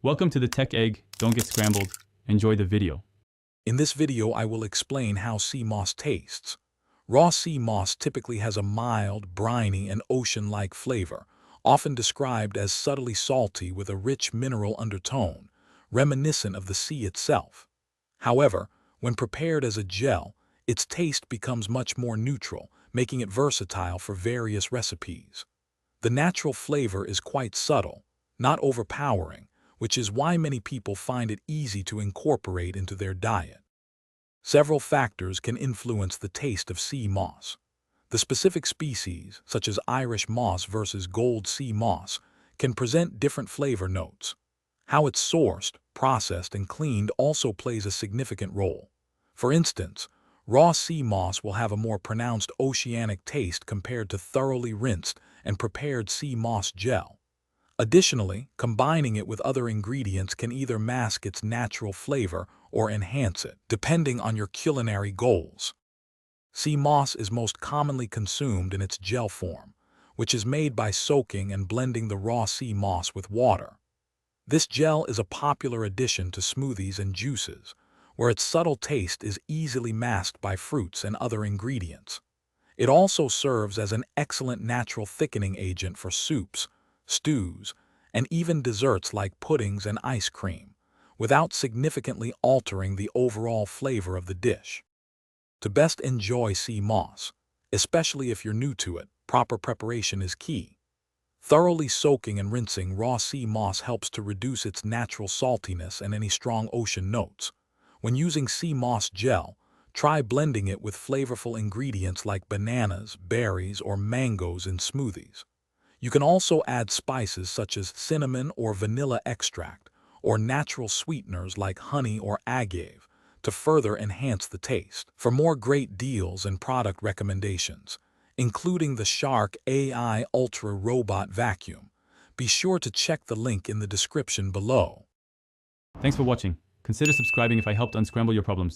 Welcome to the Tech Egg. Don't get scrambled. Enjoy the video. In this video, I will explain how sea moss tastes. Raw sea moss typically has a mild, briny, and ocean-like flavor, often described as subtly salty with a rich mineral undertone, reminiscent of the sea itself. However, when prepared as a gel, its taste becomes much more neutral, making it versatile for various recipes. The natural flavor is quite subtle, not overpowering, which is why many people find it easy to incorporate into their diet. Several factors can influence the taste of sea moss. The specific species, such as Irish moss versus gold sea moss, can present different flavor notes. How it's sourced, processed, and cleaned also plays a significant role. For instance, raw sea moss will have a more pronounced oceanic taste compared to thoroughly rinsed and prepared sea moss gel. Additionally, combining it with other ingredients can either mask its natural flavor or enhance it, depending on your culinary goals. Sea moss is most commonly consumed in its gel form, which is made by soaking and blending the raw sea moss with water. This gel is a popular addition to smoothies and juices, where its subtle taste is easily masked by fruits and other ingredients. It also serves as an excellent natural thickening agent for soups, stews, and even desserts like puddings and ice cream, without significantly altering the overall flavor of the dish. To best enjoy sea moss, especially if you're new to it, proper preparation is key. Thoroughly soaking and rinsing raw sea moss helps to reduce its natural saltiness and any strong ocean notes. When using sea moss gel, try blending it with flavorful ingredients like bananas, berries, or mangoes in smoothies. You can also add spices such as cinnamon or vanilla extract, or natural sweeteners like honey or agave, to further enhance the taste. For more great deals and product recommendations, including the Shark AI Ultra Robot Vacuum, be sure to check the link in the description below. Thanks for watching. Consider subscribing if I helped unscramble your problems.